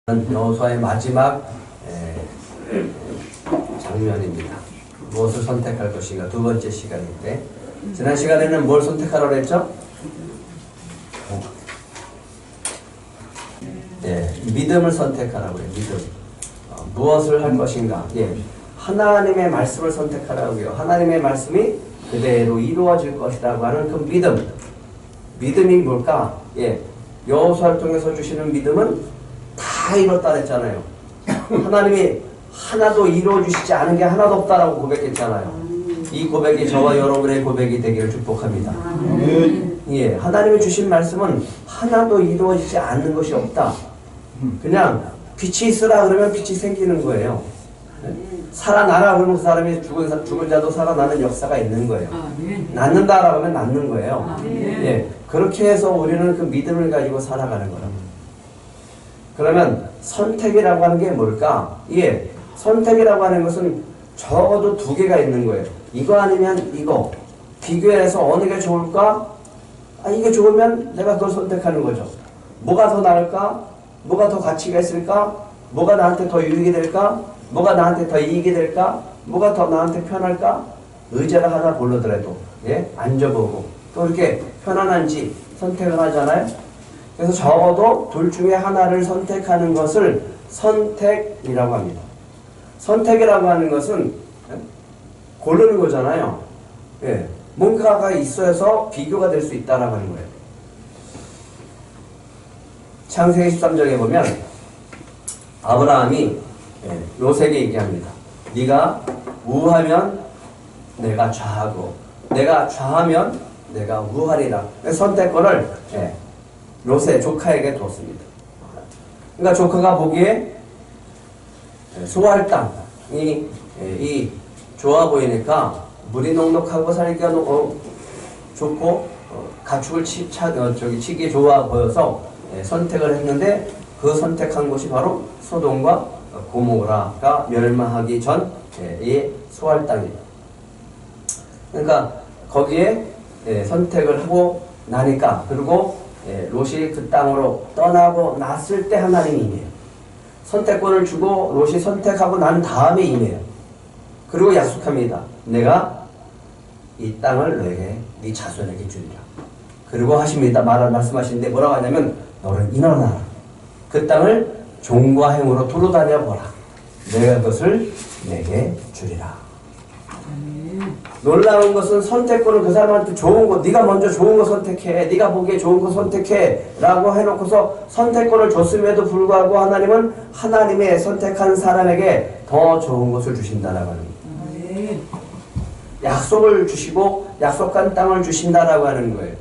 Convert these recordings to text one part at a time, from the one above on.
여호수아의 마지막 장면입니다. 무엇을 선택할 것인가 두 번째 시간인데, 지난 시간에는 뭘 선택하라고 했죠? 믿음을 선택하라고 해요. 믿음. 무엇을 할 것인가? 하나님의 말씀을 선택하라고요. 하나님의 말씀이 그대로 이루어질 것이라고 하는 그 믿음. 믿음이 뭘까? 여호수아를 통해서 주시는 믿음은 다 이뤘다 그랬잖아요. 하나님이 하나도 이루어주시지 않은 게 하나도 없다라고 고백했잖아요. 이 고백이 저와 여러분의 고백이 되기를 축복합니다. 하나님이 주신 말씀은 하나도 이루어지지 않는 것이 없다. 그냥 빛이 있으라 그러면 빛이 생기는 거예요. 살아나라 그러면 그 사람이 죽은 자도 살아나는 역사가 있는 거예요. 낫는다라고 하면 낫는 거예요. 그렇게 해서 우리는 그 믿음을 가지고 살아가는 거랍니다. 그러면 선택이라고 하는 게 뭘까? 선택이라고 하는 것은 적어도 두 개가 있는 거예요. 이거 아니면 이거. 비교해서 어느 게 좋을까? 이게 좋으면 내가 그걸 선택하는 거죠. 뭐가 더 나을까? 뭐가 더 가치가 있을까? 뭐가 나한테 더 유익이 될까? 뭐가 나한테 더 이익이 될까? 뭐가 더 나한테 편할까? 의자를 하나 고르더라도 앉아보고 또 이렇게 편안한지 선택을 하잖아요. 그래서 적어도 둘 중에 하나를 선택하는 것을 선택이라고 합니다. 선택이라고 하는 것은 고르는 거잖아요. 뭔가가 있어서 비교가 될 수 있다라고 하는 거예요. 창세기 13장에 보면 아브라함이 요셉에게 얘기합니다. 네가 우하면 내가 좌하고 내가 좌하면 내가 우하리라. 선택권을 요셉 조카에게 뒀습니다. 그러니까 조카가 보기에 소할 땅이 좋아 보이니까 물이 넉넉하고 살기가 좋고 가축을 치기 좋아 보여서 선택을 했는데, 그 선택한 곳이 바로 소돔과 고모라가 멸망하기 전의 소할 땅입니다. 그러니까 거기에 선택을 하고 나니까, 그리고 롯이 그 땅으로 떠나고 났을 때 하나님이 임해요. 선택권을 주고 롯이 선택하고 난 다음에 임해요. 그리고 약속합니다. 내가 이 땅을 너에게, 네 자손에게 주리라. 그리고 하십니다. 말씀하시는데 뭐라고 하냐면, 너는 일어나라. 그 땅을 종과 행으로 두루 다녀보라. 내가 그것을 내게 주리라. 놀라운 것은 선택권을 그 사람한테 좋은 거, 네가 먼저 좋은 거 선택해, 네가 보기에 좋은 거 선택해 라고 해놓고서 선택권을 줬음에도 불구하고 하나님은 하나님의 선택한 사람에게 더 좋은 것을 주신다라고 하는 거예요. 약속을 주시고 약속한 땅을 주신다라고 하는 거예요.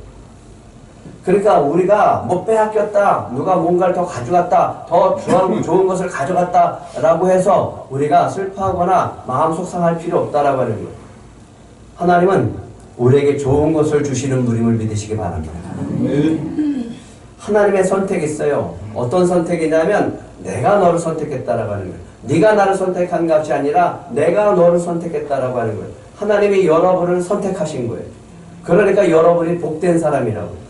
그러니까 우리가 뭐 빼앗겼다, 누가 뭔가를 더 가져갔다, 더 좋은 것을 가져갔다 라고 해서 우리가 슬퍼하거나 마음 속상할 필요 없다라고 하는 거예요. 하나님은 우리에게 좋은 것을 주시는 분임을 믿으시기 바랍니다. 하나님의 선택이 있어요. 어떤 선택이냐면 내가 너를 선택했다라고 하는 거예요. 네가 나를 선택한 것이 아니라 내가 너를 선택했다라고 하는 거예요. 하나님이 여러분을 선택하신 거예요. 그러니까 여러분이 복된 사람이라고.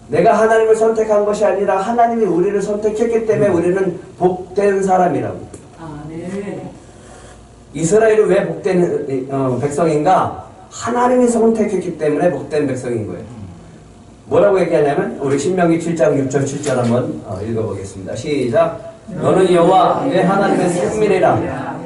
내가 하나님을 선택한 것이 아니라 하나님이 우리를 선택했기 때문에 우리는 복된 사람이라고. 이스라엘이 왜 복된 백성인가? 하나님이 선택했기 때문에 복된 백성인 거예요. 뭐라고 얘기하냐면 우리 신명기 7장 6절 7절 한번 읽어보겠습니다. 시작. 너는 여호와 내 하나님의 생민이라.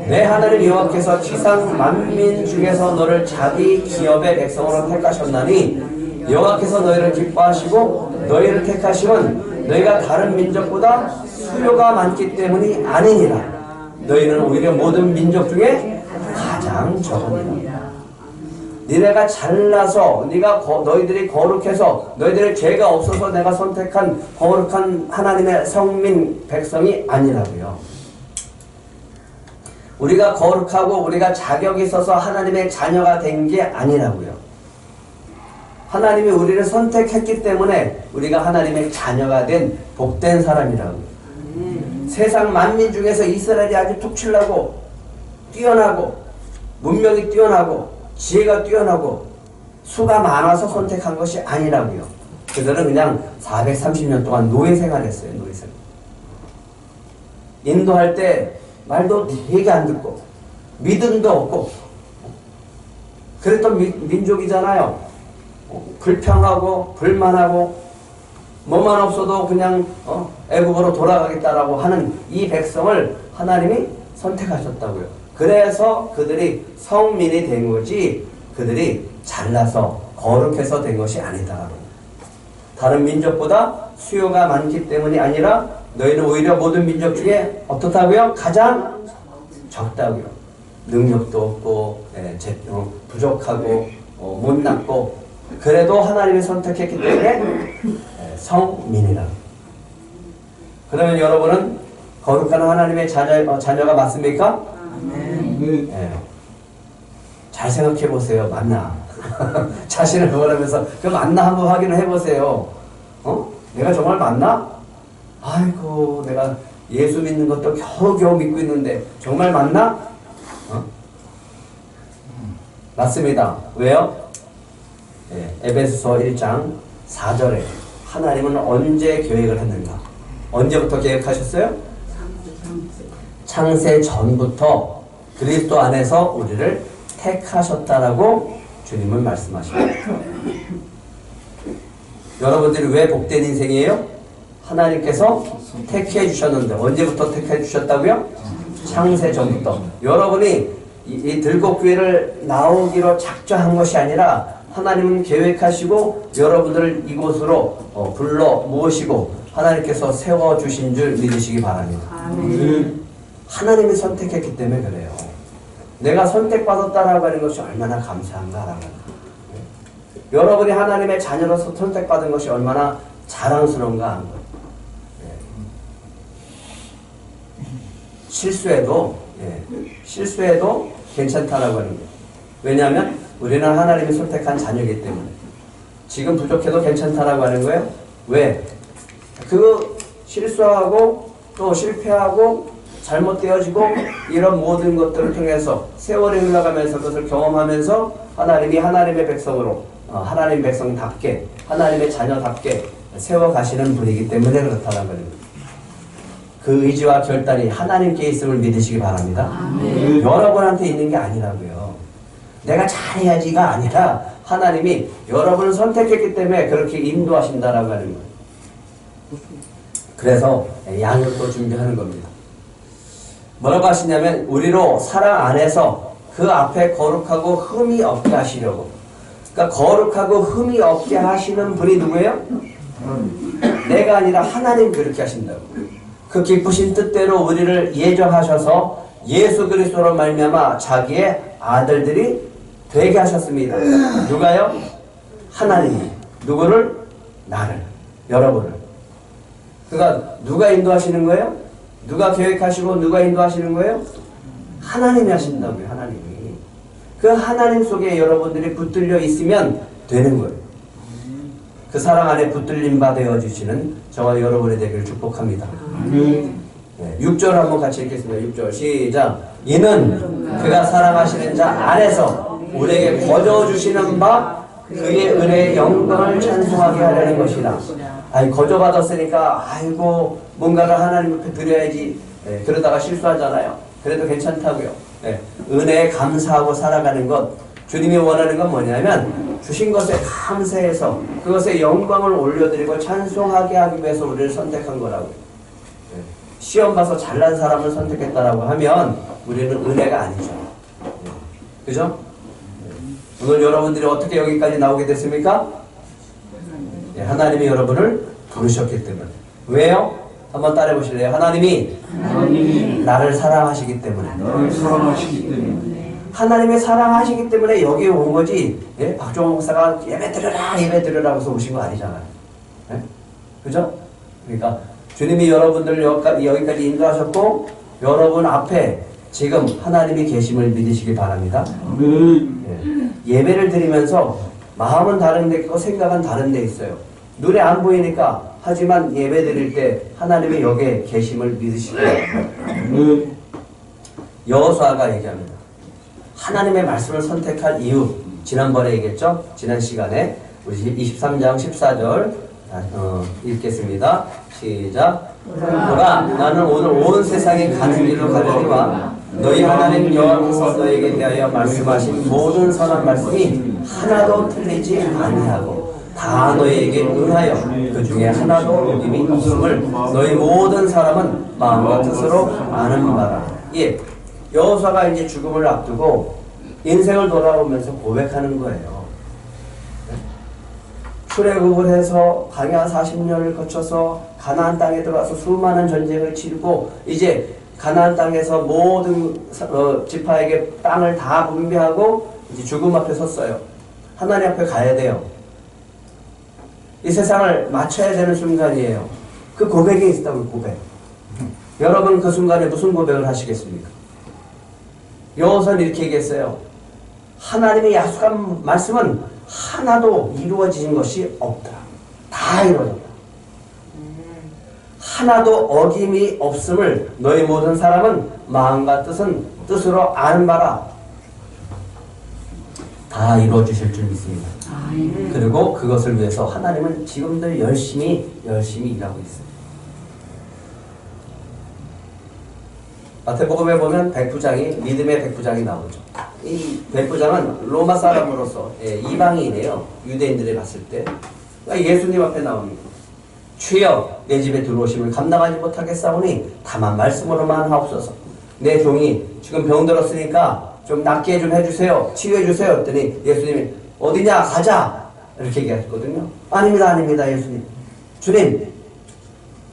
내 하나님 여호와께서 지상 만민 중에서 너를 자기 기업의 백성으로 택하셨나니, 여호와께서 너희를 기뻐하시고 너희를 택하심은 너희가 다른 민족보다 수요가 많기 때문이 아니니라. 너희는 오히려 모든 민족 중에 가장 적으니라. 니네가 잘나서, 너희들이 거룩해서, 너희들의 죄가 없어서 내가 선택한 거룩한 하나님의 성민 백성이 아니라고요. 우리가 거룩하고 우리가 자격이 있어서 하나님의 자녀가 된 게 아니라고요. 하나님이 우리를 선택했기 때문에 우리가 하나님의 자녀가 된 복된 사람이라고요. 세상 만민 중에서 이스라엘이 아주 특출나고 뛰어나고 문명이 뛰어나고 지혜가 뛰어나고 수가 많아서 선택한 것이 아니라고요. 그들은 그냥 430년 동안 노예 생활했어요. 노예 생활. 인도할 때 말도 되게 안 듣고 믿음도 없고 그랬던 민족이잖아요. 불평하고 불만하고 뭐만 없어도 그냥 애국으로 돌아가겠다라고 하는 이 백성을 하나님이 선택하셨다고요. 그래서 그들이 성민이 된 거지 그들이 잘나서 거룩해서 된 것이 아니다. 다른 민족보다 수요가 많기 때문이 아니라 너희는 오히려 모든 민족 중에 어떻다고요? 가장 적다고요. 능력도 없고 부족하고 못났고 그래도 하나님이 선택했기 때문에 성민이라. 그러면 여러분은 거룩한 하나님의 자녀가 맞습니까? 네. 잘 생각해 보세요. 맞나? 자신을 원하면서 그 맞나 한번 확인을 해보세요. 내가 정말 맞나? 아이고 내가 예수 믿는 것도 겨우겨우 믿고 있는데 정말 맞나? 맞습니다. 왜요? 에베소서 1장 4절에 하나님은 언제 계획을 했는가? 언제부터 계획하셨어요? 창세 전부터 그리스도 안에서 우리를 택하셨다라고 주님은 말씀하십니다. 여러분들이 왜 복된 인생이에요? 하나님께서 택해 주셨는데 언제부터 택해 주셨다고요? 창세 전부터. 여러분이 이 들국교회를 나오기로 작정한 것이 아니라 하나님은 계획하시고 여러분들을 이곳으로 불러 모으시고 하나님께서 세워주신 줄 믿으시기 바랍니다. 하나님이 선택했기 때문에 그래요. 내가 선택받았다라고 하는 것이 얼마나 감사한가라고 하는 거예요. 여러분이 하나님의 자녀로서 선택받은 것이 얼마나 자랑스러운가 하는 거예요. 실수해도 괜찮다라고 하는 거예요. 왜냐하면 우리는 하나님이 선택한 자녀이기 때문에. 지금 부족해도 괜찮다라고 하는 거예요. 왜? 그 실수하고 또 실패하고 잘못되어지고 이런 모든 것들을 통해서 세월이 흘러가면서 그것을 경험하면서 하나님이 하나님의 백성으로 하나님의 백성답게 하나님의 자녀답게 세워가시는 분이기 때문에 그렇다는 거예요. 그 의지와 결단이 하나님께 있음을 믿으시기 바랍니다. 여러분한테 있는 게 아니라고요. 내가 잘해야지가 아니라 하나님이 여러분을 선택했기 때문에 그렇게 인도하신다라고 하는 거예요. 그래서 양육도 준비하는 겁니다. 뭐라고 하시냐면 우리로 사랑 안에서 그 앞에 거룩하고 흠이 없게 하시려고. 그러니까 거룩하고 흠이 없게 하시는 분이 누구예요? 내가 아니라 하나님 그렇게 하신다고. 그 기쁘신 뜻대로 우리를 예정하셔서 예수 그리스도로 말미암아 자기의 아들들이 되게 하셨습니다. 누가요? 하나님이. 누구를? 나를. 여러분을. 그러니까 누가 인도하시는 거예요? 누가 계획하시고 누가 인도하시는 거예요? 하나님이 하신다고요. 하나님이. 그 하나님 속에 여러분들이 붙들려 있으면 되는 거예요. 그 사랑 안에 붙들림 바 되어주시는 저와 여러분이 되기를 축복합니다. 6절 한번 같이 읽겠습니다. 6절 시작. 이는 그가 사랑하시는 자 안에서 우리에게 거저주시는 바 그의 은혜의 영광을 찬송하게 하려는 것이다. 아니 거저받았으니까 아이고 뭔가를 하나님 앞에 드려야지. 그러다가 실수하잖아요. 그래도 괜찮다고요. 은혜에 감사하고 살아가는 것. 주님이 원하는 건 뭐냐면 주신 것에 감사해서 그것에 영광을 올려드리고 찬송하게 하기 위해서 우리를 선택한 거라고요. 시험 봐서 잘난 사람을 선택했다라고 하면 우리는 은혜가 아니죠. 그죠? 오늘 여러분들이 어떻게 여기까지 나오게 됐습니까? 하나님이 여러분을 부르셨기 때문에. 왜요? 한번 따라해 보실래요? 하나님이 나를 사랑하시기 때문에. 하나님의 사랑하시기 때문에 여기에 온 거지. 박종원 목사가 예배 드려라 해서 오신 거 아니잖아요. 그죠? 그러니까 주님이 여러분들을 여기까지 인도하셨고 여러분 앞에 지금 하나님이 계심을 믿으시기 바랍니다. 예배를 드리면서 마음은 다른 데 있고 생각은 다른 데 있어요. 눈에 안 보이니까 하지만 예배 드릴 때 하나님이 여기에 계심을 믿으시기 바랍니다. 여호수아가 얘기합니다. 하나님의 말씀을 선택할 이유 지난번에 얘기했죠? 지난 시간에 우리 23장 14절 읽겠습니다. 시작. 보라, 나는 오늘 온 세상에 가는 길로 가려니와 너희 하나님 여호와께서 너에게 대하여 말씀하신 모든 선한 말씀이 하나도 틀리지 아니하고 다 너희에게 응하여 그 중에 하나도 어김이 없음을 너희 모든 사람은 마음과 뜻으로 아는 바라. 예, 여호수아가 이제 죽음을 앞두고 인생을 돌아보면서 고백하는 거예요. 출애굽을 해서 광야 40년을 거쳐서 가나안 땅에 들어가서 수많은 전쟁을 치르고 이제 가나안 땅에서 모든 지파에게 땅을 다 분배하고 이제 죽음 앞에 섰어요. 하나님 앞에 가야 돼요. 이 세상을 맞춰야 되는 순간이에요. 그 고백이 있다고. 고백. 여러분 그 순간에 무슨 고백을 하시겠습니까? 여호수아는 이렇게 얘기했어요. 하나님의 약속한 말씀은 하나도 이루어진 것이 없다. 다 이루어졌다. 하나도 어김이 없음을 너희 모든 사람은 마음과 뜻으로 아는 바라. 다 이루어 주실 줄 믿습니다. 그리고 그것을 위해서 하나님은 지금도 열심히 일하고 있습니다. 마태복음에 보면 백부장이, 믿음의 백부장이 나오죠. 이 백부장은 로마 사람으로서 이방인이에요. 유대인들이 봤을 때. 그러니까 예수님 앞에 나옵니다. 주여, 내 집에 들어오심을 감당하지 못하겠사오니 다만 말씀으로만 하옵소서. 내 종이 지금 병들었으니까 좀 낫게 좀 해주세요. 치유해 주세요. 했더니 예수님이 어디냐 가자 이렇게 얘기하셨거든요. 아닙니다 예수님. 주님,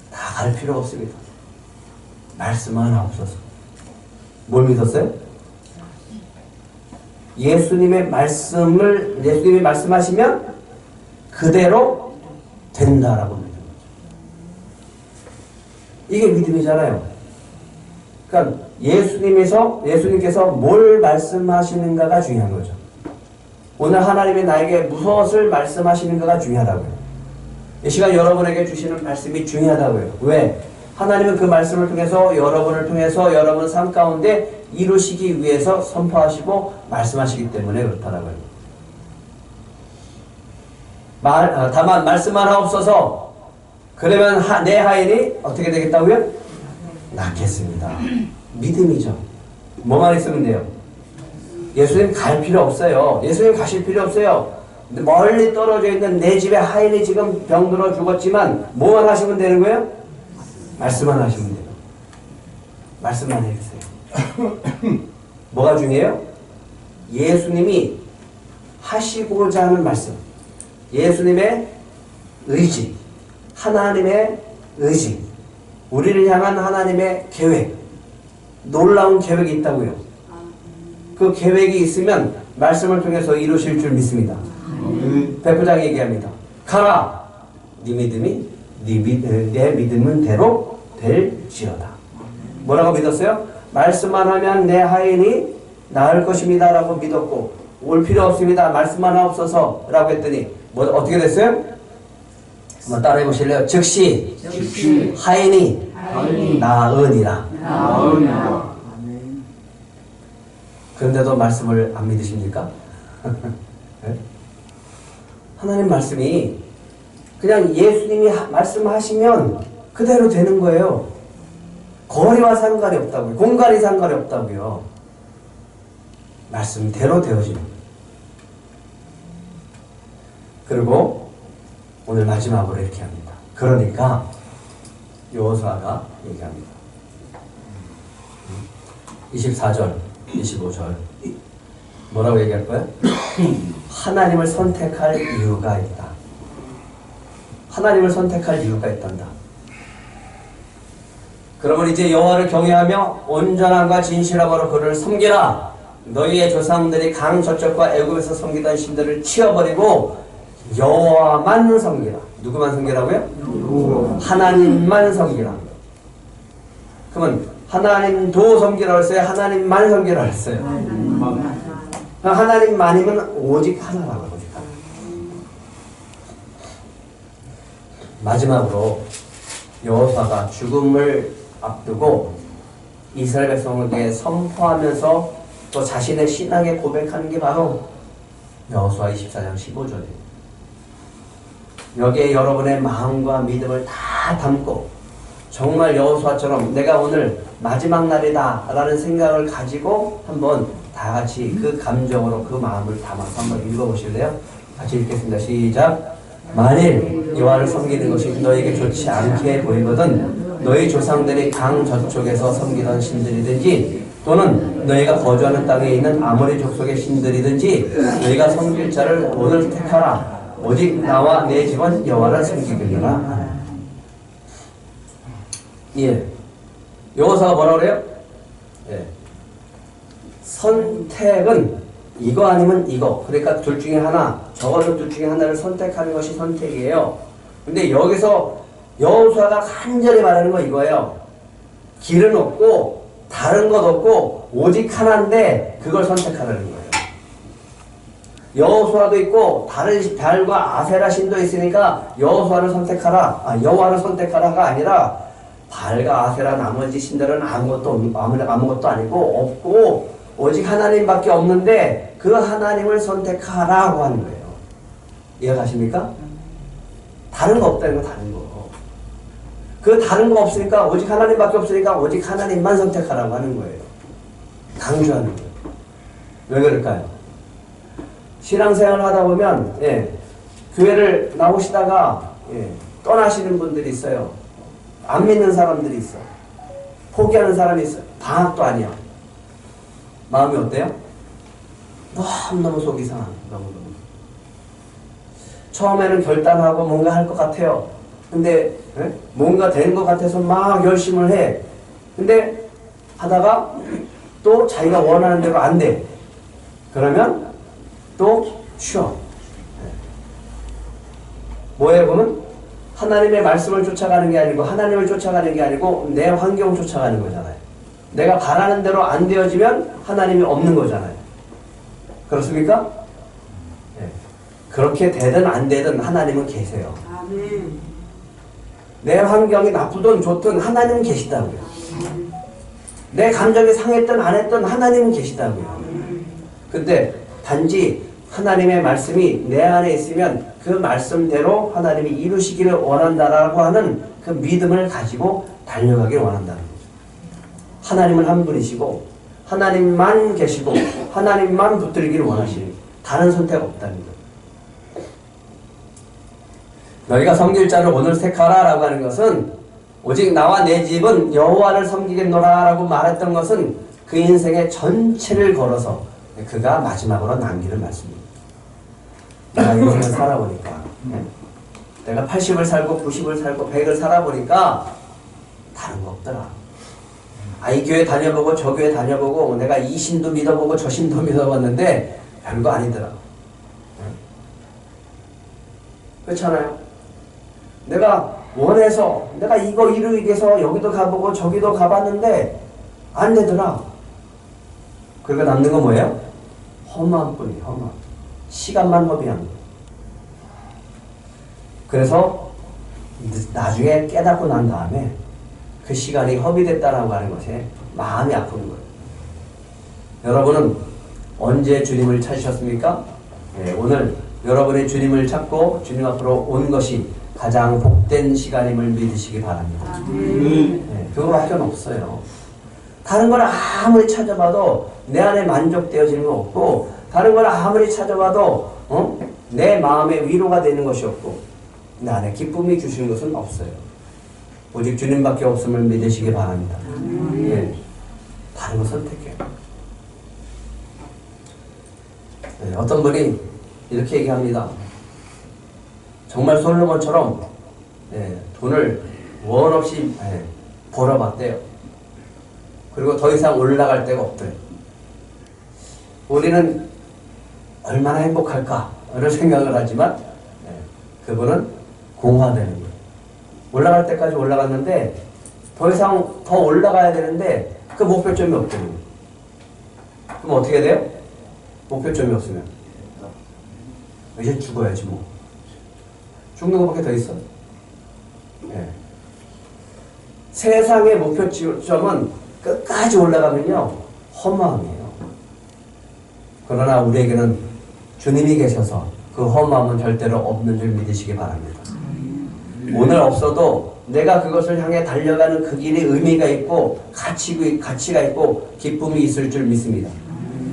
다 갈 필요 없습니다. 말씀만 하옵소서. 뭘 믿었어요? 예수님이 말씀하시면 그대로 된다라고 믿는 거죠. 이게 믿음이잖아요. 그러니까 예수님께서 뭘 말씀하시는가가 중요한 거죠. 오늘 하나님이 나에게 무엇을 말씀하시는가가 중요하다고요. 이 시간 여러분에게 주시는 말씀이 중요하다고요. 왜? 하나님은 그 말씀을 통해서 여러분을 통해서 여러분 삶 가운데 이루시기 위해서 선포하시고 말씀하시기 때문에 그렇다라고요. 다만 말씀만 하옵소서. 그러면 내 하인이 어떻게 되겠다고요? 낫겠습니다. 믿음이죠. 뭐만 있으면 돼요? 예수님 갈 필요 없어요. 예수님 가실 필요 없어요. 멀리 떨어져 있는 내 집에 하인이 지금 병들어 죽었지만 뭐만 하시면 되는 거예요? 말씀만 하시면 돼요. 말씀만 해주세요. 뭐가 중요해요? 예수님이 하시고자 하는 말씀, 예수님의 의지, 하나님의 의지, 우리를 향한 하나님의 계획, 놀라운 계획이 있다고요. 그 계획이 있으면 말씀을 통해서 이루실 줄 믿습니다. 백부장이 얘기합니다. 가라! 네 믿음은 대로 될지어다. 뭐라고 믿었어요? 말씀만 하면 내 하인이 나을 것입니다 라고 믿었고, 올 필요 없습니다. 말씀만 하옵소서 라고 했더니 어떻게 됐어요? 한번 따라해 보실래요? 즉시 하인이 나으니라. 그런데도 말씀을 안 믿으십니까? 네? 하나님 말씀이 그냥 예수님이 말씀하시면 그대로 되는 거예요. 거리와 상관이 없다고요. 공간이 상관이 없다고요. 말씀대로 되어지는. 그리고 오늘 마지막으로 이렇게 합니다. 그러니까 여호수아가 얘기합니다. 24절, 25절 뭐라고 얘기할 거예요? 하나님을 선택할 이유가 있다. 하나님을 선택할 이유가 있단다. 그러면 이제 여호와를 경외하며 온전함과 진실함으로 그를 섬기라. 너희의 조상들이 강 저쪽과 애굽에서 섬기던 신들을 치워버리고 여호와만 섬기라. 누구만 섬기라고요? 하나님만 섬기라. 그러면 하나님도 섬기라고 했어요? 하나님만 섬기라고 했어요? 하나님만이면 오직 하나라고 하죠. 마지막으로 여호수아가 죽음을 앞두고 이스라엘 백성에게 선포하면서 또 자신의 신앙에 고백하는 게 바로 여호수아 24장 15절입니다. 여기에 여러분의 마음과 믿음을 다 담고 정말 여호수아처럼 내가 오늘 마지막 날이다 라는 생각을 가지고 한번 다 같이 그 감정으로 그 마음을 담아서 한번 읽어보실래요? 같이 읽겠습니다. 시작. 만일 여호와를 섬기는 것이 너에게 좋지 않게 보이거든 너희 조상들이 강 저쪽에서 섬기던 신들이든지 또는 너희가 거주하는 땅에 있는 아모리 족속의 신들이든지 너희가 섬길 자를 오늘 택하라. 오직 나와 내 집은 여호와를 섬기겠노라. 예. 여호사가 뭐라 그래요? 예. 선택은 이거 아니면 이거. 그러니까 둘 중에 하나, 적어도 둘 중에 하나를 선택하는 것이 선택이에요. 근데 여기서 여호수아가 간절히 말하는 거 이거예요. 길은 없고 다른 것 없고 오직 하나인데 그걸 선택하라는 거예요. 여호수아도 있고 다른 발과 아세라 신도 있으니까 여호수아를 선택하라. 여호와를 선택하라가 아니라 발과 아세라 나머지 신들은 아무것도 아니고 없고 오직 하나님밖에 없는데 그 하나님을 선택하라고 하는 거예요. 이해가십니까? 다른 거 없다는 거 다른 거. 그 다른 거 없으니까 오직 하나님밖에 없으니까 오직 하나님만 선택하라고 하는 거예요. 강조하는 거예요. 왜 그럴까요? 신앙생활을 하다 보면 교회를 나오시다가 떠나시는 분들이 있어요. 안 믿는 사람들이 있어. 포기하는 사람이 있어요. 방학도 아니야. 마음이 어때요? 너무너무 속이 상한. 너무너무. 처음에는 결단하고 뭔가 할 것 같아요. 근데 뭔가 되는 것 같아서 막 열심을 해. 근데 하다가 또 자기가 원하는 대로 안 돼. 그러면 또 쉬어. 뭐에 보면 하나님의 말씀을 쫓아가는 게 아니고 하나님을 쫓아가는 게 아니고 내 환경을 쫓아가는 거잖아요. 내가 바라는 대로 안 되어지면 하나님이 없는 거잖아요. 그렇습니까? 네. 그렇게 되든 안 되든 하나님은 계세요. 아멘. 내 환경이 나쁘든 좋든 하나님은 계시다고요. 내 감정이 상했든 안 했든 하나님은 계시다고요. 근데 단지 하나님의 말씀이 내 안에 있으면 그 말씀대로 하나님이 이루시기를 원한다라고 하는 그 믿음을 가지고 달려가기를 원한다는 거죠. 하나님은 한 분이시고 하나님만 계시고 하나님만 붙들기를 원하시는 다른 선택 없다는 거죠. 너희가 섬길 자를 오늘 택하라 라고 하는 것은 오직 나와 내 집은 여호와를 섬기겠노라 라고 말했던 것은 그 인생의 전체를 걸어서 그가 마지막으로 남기는 말씀입니다. 내가 인생을 살아보니까 내가 80을 살고 90을 살고 100을 살아보니까 다른 거 없더라. 이 교회 다녀보고 저 교회 다녀보고 내가 이 신도 믿어보고 저 신도 믿어봤는데 별거 아니더라. 그렇잖아요. 내가 원해서 내가 이거 이루기 위해서 여기도 가보고 저기도 가봤는데 안 되더라. 그러니까 남는 건 뭐예요? 허무한 뿐이에요. 허무한. 시간만 허비한 거예요. 그래서 나중에 깨닫고 난 다음에 그 시간이 허비됐다라고 하는 것에 마음이 아픈 거예요. 여러분은 언제 주님을 찾으셨습니까? 네, 오늘 여러분의 주님을 찾고 주님 앞으로 온 것이 가장 복된 시간임을 믿으시기 바랍니다. 네, 그거밖에 없어요. 다른 걸 아무리 찾아봐도 내 안에 만족되어지는 건 없고 다른 걸 아무리 찾아봐도 내 마음에 위로가 되는 것이 없고 내 안에 기쁨이 주시는 것은 없어요. 오직 주님밖에 없음을 믿으시기 바랍니다. 네, 다른 거 선택해요. 네, 어떤 분이 이렇게 얘기합니다. 정말 솔로몬처럼 돈을 원 없이 벌어봤대요. 그리고 더 이상 올라갈 데가 없대요. 우리는 얼마나 행복할까를 생각을 하지만 그분은 공허되는 거예요. 올라갈 때까지 올라갔는데 더 이상 더 올라가야 되는데 그 목표점이 없대요. 그럼 어떻게 돼요? 목표점이 없으면 이제 죽어야지 뭐. 죽는 것밖에 더 있어. 세상의 목표점은 끝까지 올라가면요 허무함이에요. 그러나 우리에게는 주님이 계셔서 그 허무함은 절대로 없는 줄 믿으시기 바랍니다. 오늘 없어도 내가 그것을 향해 달려가는 그 길에 의미가 있고 가치가 있고 기쁨이 있을 줄 믿습니다.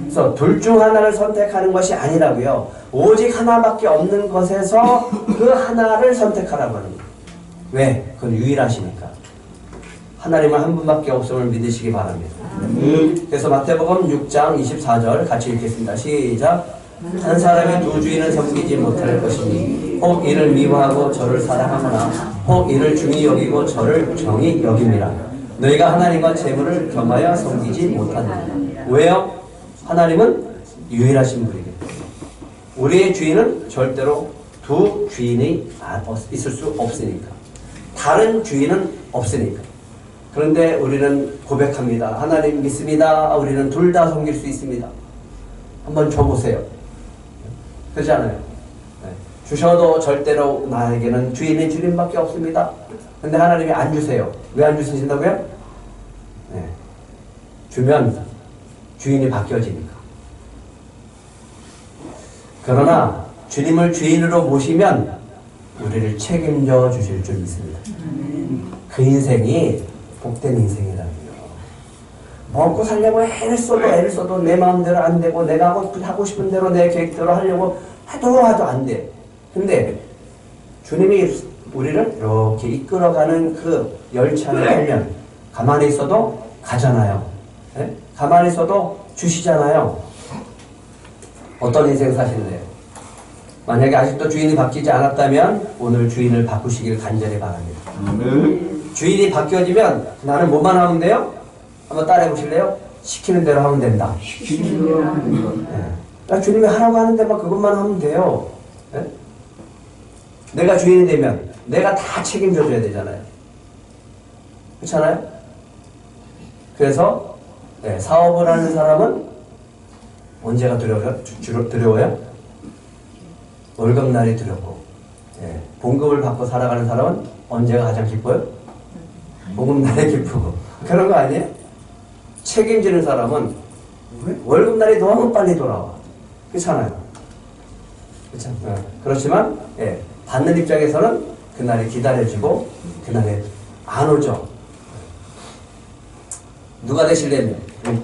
그래서 둘 중 하나를 선택하는 것이 아니라고요. 오직 하나밖에 없는 것에서 그 하나를 선택하라고 하는 거예요. 왜? 그건 유일하시니까. 하나님은 한 분밖에 없음을 믿으시기 바랍니다. 그래서 마태복음 6장 24절 같이 읽겠습니다. 시작. 한 사람의 두 주인을 섬기지 못할 것이니 혹 이를 미워하고 저를 사랑하거나 혹 이를 중히 여기고 저를 정히 여깁니다. 너희가 하나님과 재물을 겸하여 섬기지 못하느니라. 왜요? 하나님은 유일하신 분이기 때문에. 우리의 주인은 절대로 두 주인이 있을 수 없으니까. 다른 주인은 없으니까. 그런데 우리는 고백합니다. 하나님 믿습니다. 우리는 둘 다 섬길 수 있습니다. 한번 줘보세요. 그렇지 않아요? 네. 주셔도 절대로 나에게는 주인이 주님밖에 없습니다. 근데 하나님이 안 주세요. 왜 안 주신다고요? 네. 주면 주인이 바뀌어지니까. 그러나 주님을 주인으로 모시면 우리를 책임져 주실 줄 믿습니다. 그 인생이 복된 인생이라고요. 먹고 살려고 애를 써도 내 마음대로 안 되고 내가 하고 싶은 대로 내 계획대로 하려고 해도 안 돼. 근데 주님이 우리를 이렇게 이끌어가는 그 열차를 타면 가만히 있어도 가잖아요. 네? 가만히 있어도 주시잖아요. 어떤 인생 사실래요? 만약에 아직도 주인이 바뀌지 않았다면 오늘 주인을 바꾸시길 간절히 바랍니다. 주인이 바뀌어지면 나는 뭐만 하면 돼요? 한번 따라해 보실래요? 시키는 대로 하면 된다. 시키는 대로 하면 된다. 네. 주님이 하라고 하는데 막 그것만 하면 돼요. 네? 내가 주인이 되면 내가 다 책임져 줘야 되잖아요. 그렇잖아요? 그래서 네, 사업을 하는 사람은 언제가 두려워요? 월급날이 두렵고, 네, 봉급을 받고 살아가는 사람은 언제가 가장 기뻐요? 봉급날이 기쁘고. 그런 거 아니에요? 책임지는 사람은 월급날이 너무 빨리 돌아와. 그렇잖아요. 그렇죠? 네. 그렇지만 예, 받는 입장에서는 그날이 기다려지고 그날에 안 오죠. 누가 되시려면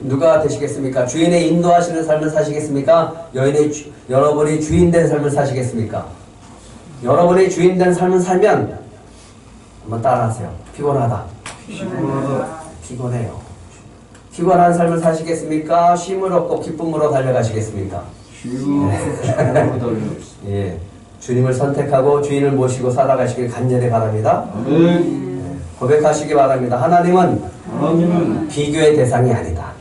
누가 되시겠습니까? 주인의 인도하시는 삶을 사시겠습니까? 여러분이 주인 된 삶을 사시겠습니까? 여러분이 주인 된 삶을 살면 한번 따라하세요. 피곤하다. 피곤해요. 피곤한 삶을 사시겠습니까? 쉼을 얻고 기쁨으로 달려가시겠습니까? 예, 주님을 선택하고 주인을 모시고 살아가시길 간절히 바랍니다. 고백하시기 바랍니다. 하나님은 비교의 대상이 아니다.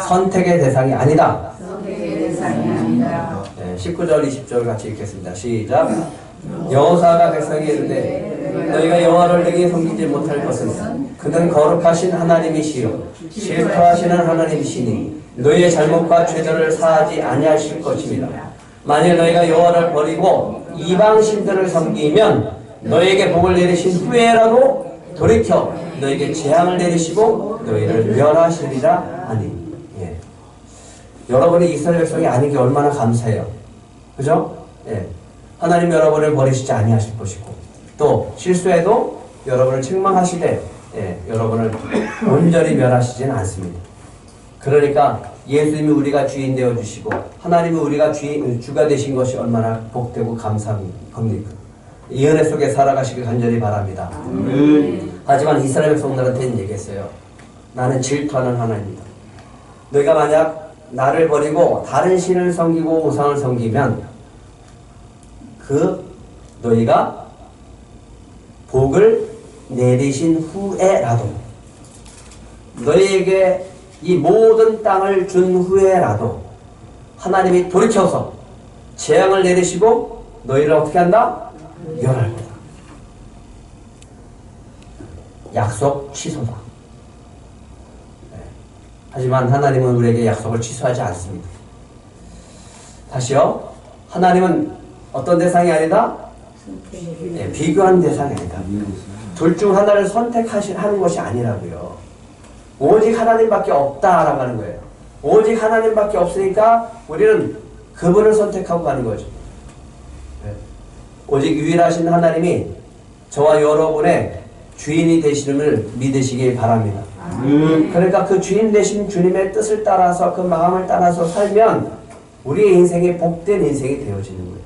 선택의 대상이 아니다. 19절 20절 같이 읽겠습니다. 시작. 여호사가 백성에게 이르되 너희가 여호와를 능히 섬기지 못할 것은 그는 거룩하신 하나님이시요 질투하시는 하나님이시니 너희의 잘못과 죄들을 사하지 아니하실 것입니다. 만일 너희가 여호와를 버리고 이방 신들을 섬기면 너희에게 복을 내리신 후에라도 돌이켜 너희에게 재앙을 내리시고 너희를 멸하시리라 하니. 예. 여러분이 이스라엘 백성이 아닌 게 얼마나 감사해요. 그죠? 예. 하나님 여러분을 버리시지 아니하실 것이고 또 실수해도 여러분을 책망하시되 예, 여러분을 온전히 멸하시지는 않습니다. 그러니까 예수님이 우리가 주인 되어 주시고 하나님이 우리가 주가 되신 것이 얼마나 복되고 감사한 겁니까? 이 은혜 속에 살아가시길 간절히 바랍니다. 하지만 이스라엘 백성들한테는 얘기했어요. 나는 질투하는 하나님이다. 너희가 만약 나를 버리고 다른 신을 섬기고 우상을 섬기면 너희가 복을 내리신 후에라도 너희에게 이 모든 땅을 준 후에라도 하나님이 돌이켜서 재앙을 내리시고 너희를 어떻게 한다? 멸할 거다. 약속 취소다. 네. 하지만 하나님은 우리에게 약속을 취소하지 않습니다. 다시요. 하나님은 어떤 대상이 아니다? 네, 비교하는 대상이 아니다. 둘 중 하나를 선택하는 것이 아니라고요. 오직 하나님밖에 없다라고 하는 거예요. 오직 하나님밖에 없으니까 우리는 그분을 선택하고 가는 거죠. 네. 오직 유일하신 하나님이 저와 여러분의 주인이 되시름을 믿으시기 바랍니다. 그러니까 그 주인 되신 주님의 뜻을 따라서 그 마음을 따라서 살면 우리의 인생이 복된 인생이 되어지는 거예요.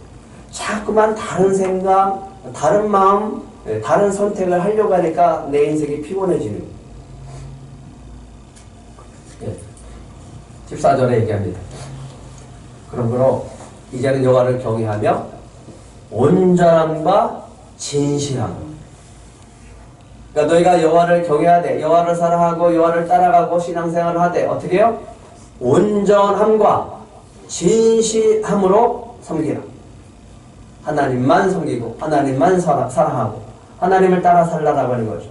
자꾸만 다른 생각, 다른 마음, 다른 선택을 하려고 하니까 내 인생이 피곤해지는 거예요. 14절에 얘기합니다. 그러므로 이제는 여호와를 경외하며 온전함과 진실함. 그러니까 너희가 여호와를 경외하되 여호와를 사랑하고 여호와를 따라가고 신앙생활을 하되 어떻게 해요? 온전함과 진실함으로 섬기라. 하나님만 섬기고 하나님만 사랑하고 하나님을 따라 살라라고 하는 거죠.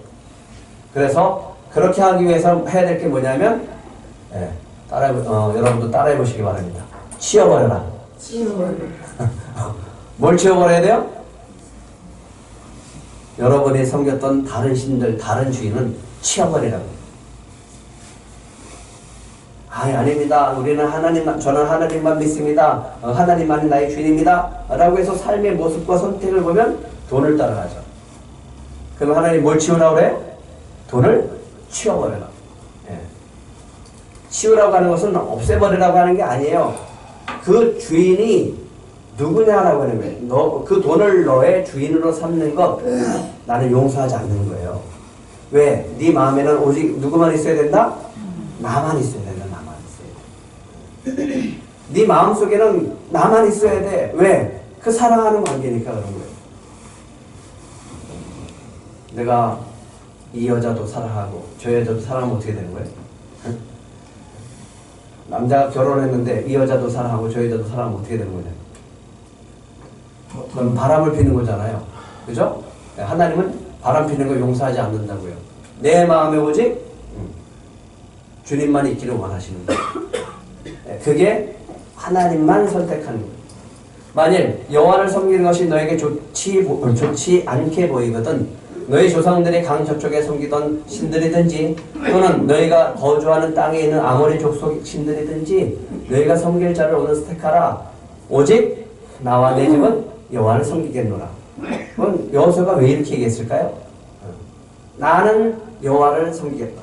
그래서 그렇게 하기 위해서 해야 될 게 뭐냐면 여러분도 따라해 보시기 바랍니다. 치워버려라. 뭘 치워버려야 돼요? 여러분이 섬겼던 다른 신들, 다른 주인은 치워버리라고. 아닙니다. 우리는 저는 하나님만 믿습니다. 하나님만이 나의 주인입니다. 라고 해서 삶의 모습과 선택을 보면 돈을 따라가죠. 그럼 하나님 뭘 치우라고 그래? 돈을 치워버려라. 치우라고 하는 것은 없애버리라고 하는 게 아니에요. 그 주인이 누구냐라고 하는 거예요. 그 돈을 너의 주인으로 삼는 것 나는 용서하지 않는 거예요. 왜? 네 마음에는 오직 누구만 있어야 된다? 나만 있어야 된다. 나만 있어야 돼. 네 마음속에는 나만 있어야 돼. 왜? 그 사랑하는 관계니까 그런 거예요. 내가 이 여자도 사랑하고 저 여자도 사랑하면 어떻게 되는 거예요? 남자가 결혼했는데 이 여자도 사랑하고 저 여자도 사랑하면 어떻게 되는 거냐? 그럼 바람을 피는 거잖아요. 그죠? 하나님은 바람 피는 거 용서하지 않는다고요. 내 마음에 오직 주님만 있기를 원하시는 거예요. 그게 하나님만 선택하는 거예요. 만일 여호와를 섬기는 것이 너에게 좋지 않게 보이거든 너희 조상들이 강 저쪽에 섬기던 신들이든지 또는 너희가 거주하는 땅에 있는 아모리 족속 신들이든지 너희가 섬길 자를 오늘 택하라. 오직 나와 내 집은 여호와를 섬기겠노라. 그럼 여호수아가 왜 이렇게 얘기했을까요? 나는 여호와를 섬기겠다.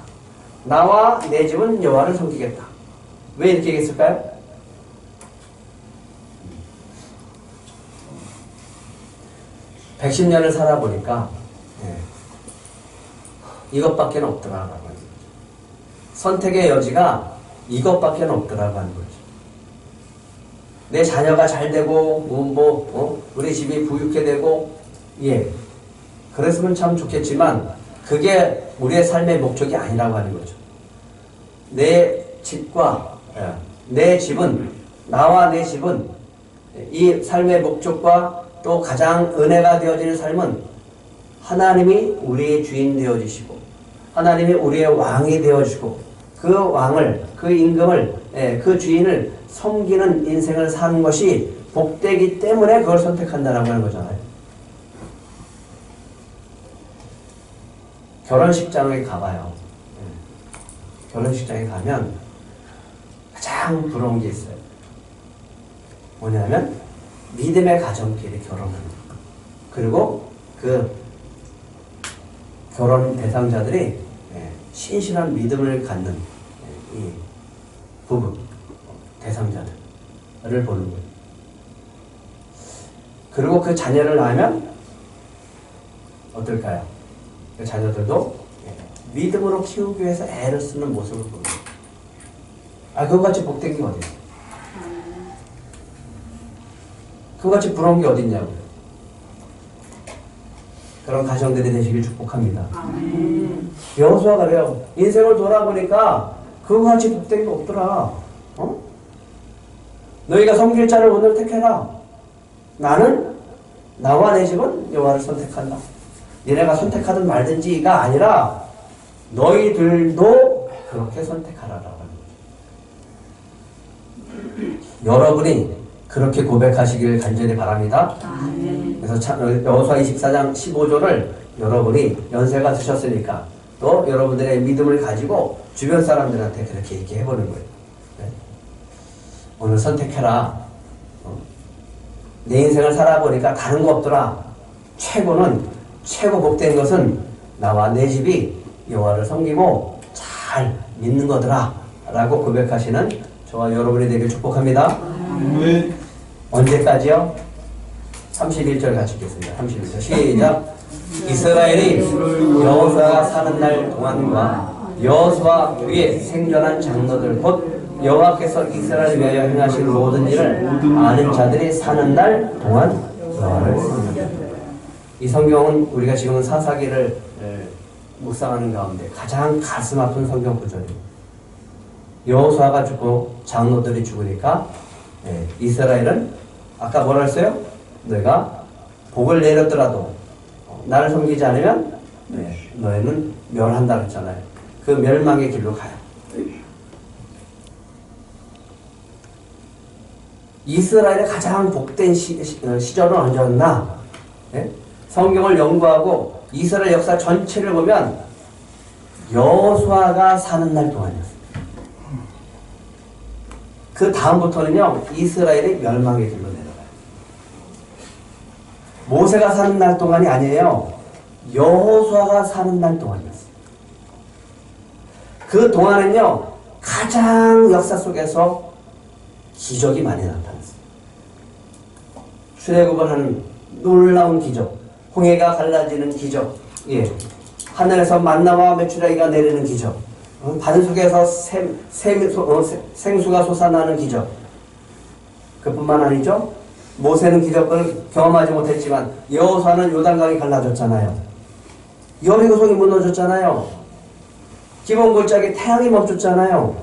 나와 내 집은 여호와를 섬기겠다. 왜 이렇게 얘기했을까요? (110년을) 살아보니까 이것밖에 없더라라고 하는 거죠. 선택의 여지가 이것밖에 없더라고 하는 거죠. 내 자녀가 잘 되고 우리 집이 부유하게 되고 그랬으면 참 좋겠지만 그게 우리의 삶의 목적이 아니라고 하는 거죠. 내 집과 내 집은 나와 내 집은 이 삶의 목적과 또 가장 은혜가 되어지는 삶은 하나님이 우리의 주인 되어주시고 하나님이 우리의 왕이 되어주시고 그 왕을 그 임금을 그 주인을 섬기는 인생을 사는 것이 복되기 때문에 그걸 선택한다라고 하는 거잖아요. 결혼식장에 가봐요. 결혼식장에 가면 가장 부러운 게 있어요. 뭐냐면 믿음의 가정끼리 결혼하는 거. 그리고 그 결혼 대상자들이 신실한 믿음을 갖는 이 부부 대상자들을 보는 거예요. 그리고 그 자녀를 낳으면 어떨까요? 그 자녀들도 믿음으로 키우기 위해서 애를 쓰는 모습을 보는 거예요. 그거같이 복된 게 어디예요? 그거같이 부러운 게 어딨냐고요. 그런 가정들이 되시길 축복합니다. 여호수아가 그래요. 인생을 돌아보니까 그거같이 복된 게 없더라. 너희가 섬길 자를 오늘 택해라. 나는 나와 내 집은 여호와를 선택한다. 니네가 선택하든 말든지가 아니라 너희들도 그렇게 선택하라라고 하는 거죠. 여러분이 그렇게 고백하시길 간절히 바랍니다. 그래서 여호수아 24장 15절을 여러분이 연세가 드셨으니까 또 여러분들의 믿음을 가지고 주변 사람들한테 그렇게 얘기해보는 거예요. 오늘 선택해라. 내 인생을 살아보니까 다른 거 없더라. 최고 복된 것은 나와 내 집이 여호와를 섬기고 잘 믿는 거더라 라고 고백하시는 저와 여러분이 되길 축복합니다. 언제까지요? 31절 같이 읽겠습니다. 31절 시작. 이스라엘이 여호수아가 사는 날 동안과 여호수아 뒤에 생존한 장로들 곧 여호와께서 이스라엘을 위하여 행하신 모든 일을 아는 자들이 사는 날 동안 여호와를 섬겼다. 이 성경은 우리가 지금은 사사기를 묵상하는 가운데 가장 가슴 아픈 성경 구절입니다. 여호수아가 죽고 장로들이 죽으니까 이스라엘은 아까 뭐라 했어요? 너희가 복을 내렸더라도 나를 섬기지 않으면 너희는 멸한다 그랬잖아요. 그 멸망의 길로 가요. 이스라엘의 가장 복된 시절은 언제였나? 성경을 연구하고 이스라엘 역사 전체를 보면 여호수아가 사는 날 동안이었어요. 그 다음부터는요 이스라엘이 멸망의 길로 내려가요. 모세가 사는 날 동안이 아니에요. 여호수아가 사는 날 동안이었어요. 그 동안은요 가장 역사 속에서 기적이 많이 나타났어요. 출애굽을 하는 놀라운 기적, 홍해가 갈라지는 기적, 하늘에서 만나와 메추라기가 내리는 기적, 반석에서 생수가 솟아나는 기적. 그뿐만 아니죠. 모세는 기적을 경험하지 못했지만 여호수아는 요단강이 갈라졌잖아요. 여리고성이 무너졌잖아요. 기본 골짜기 태양이 멈췄잖아요.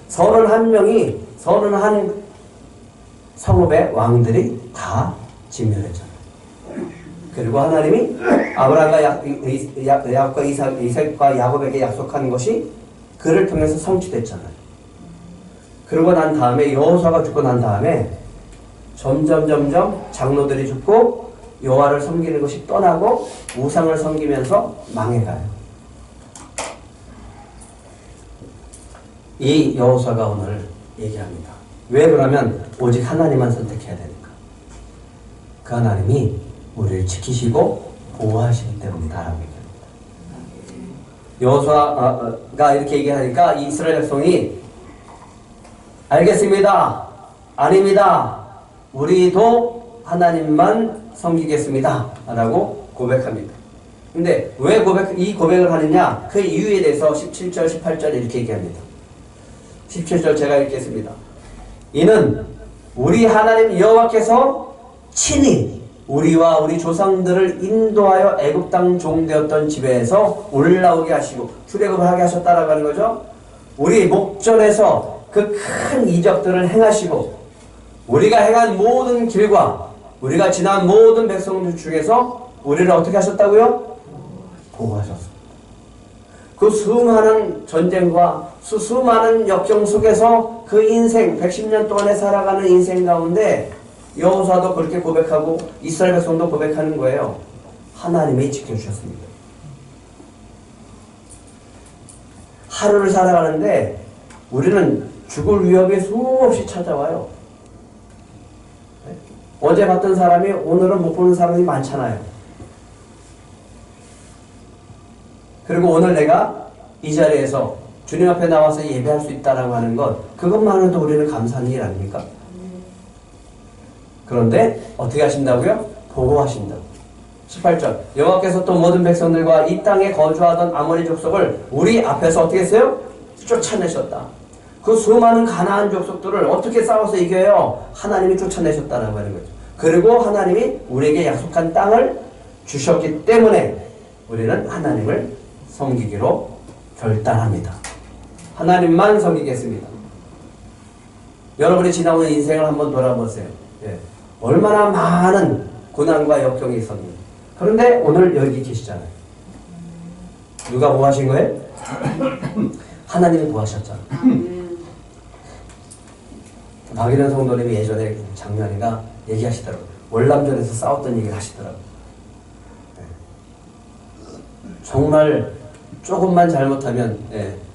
31명이 31 성읍의 왕들이 다 진멸했잖아요. 그리고 하나님이 아브라함과 야곱과 이삭과 야곱에게 약속한 것이 그를 통해서 성취됐잖아요. 그러고 난 다음에 여호수아가 죽고 난 다음에 점점 장로들이 죽고 여호와를 섬기는 것이 떠나고 우상을 섬기면서 망해가요. 이 여호수아가 오늘 얘기합니다. 왜 그러면 오직 하나님만 선택해야 되는가? 그 하나님이 우리를 지키시고 보호하시기 때문이다라고 얘기합니다. 여호수아가 이렇게 얘기하니까 이스라엘 백성이 알겠습니다. 아닙니다. 우리도 하나님만 섬기겠습니다. 라고 고백합니다. 근데 왜 이 고백을 하느냐? 그 이유에 대해서 17절, 18절 이렇게 얘기합니다. 17절 제가 읽겠습니다. 이는 우리 하나님 여호와께서 친히 우리와 우리 조상들을 인도하여 애굽 땅 종되었던 집에서 올라오게 하시고 출애굽을 하게 하셨다라고 하는 거죠. 우리 목전에서 그 큰 이적들을 행하시고 우리가 행한 모든 길과 우리가 지난 모든 백성들 중에서 우리를 어떻게 하셨다고요? 보호하셨습니다. 그 수많은 전쟁과 수많은 역경 속에서 그 인생 110년 동안에 살아가는 인생 가운데 여호수아도 그렇게 고백하고 이스라엘 백성도 고백하는 거예요. 하나님이 지켜주셨습니다. 하루를 살아가는데 우리는 죽을 위협이 수없이 찾아와요. 어제 봤던 사람이 오늘은 못 보는 사람이 많잖아요. 그리고 오늘 내가 이 자리에서 주님 앞에 나와서 예배할 수 있다라고 하는 것, 그것만으로도 우리는 감사한 일 아닙니까? 그런데 어떻게 하신다고요? 보호하신다고. 18절 여호와께서 또 모든 백성들과 이 땅에 거주하던 아모리 족속을 우리 앞에서 어떻게 했어요? 쫓아내셨다. 그 수많은 가나안 족속들을 어떻게 싸워서 이겨요? 하나님이 쫓아내셨다라고 하는 거죠. 그리고 하나님이 우리에게 약속한 땅을 주셨기 때문에 우리는 하나님을 섬기기로 결단합니다. 하나님만 섬기겠습니다. 여러분이 지나온 인생을 한번 돌아보세요. 얼마나 많은 고난과 역경이 있었는지. 그런데 오늘 여기 계시잖아요. 누가 뭐 하신 거예요? 하나님이 뭐 하셨잖아요. 박일현 성도님이 예전에 장면이가 얘기하시더라고요. 월남전에서 싸웠던 얘기를 하시더라고요. 정말 조금만 잘못하면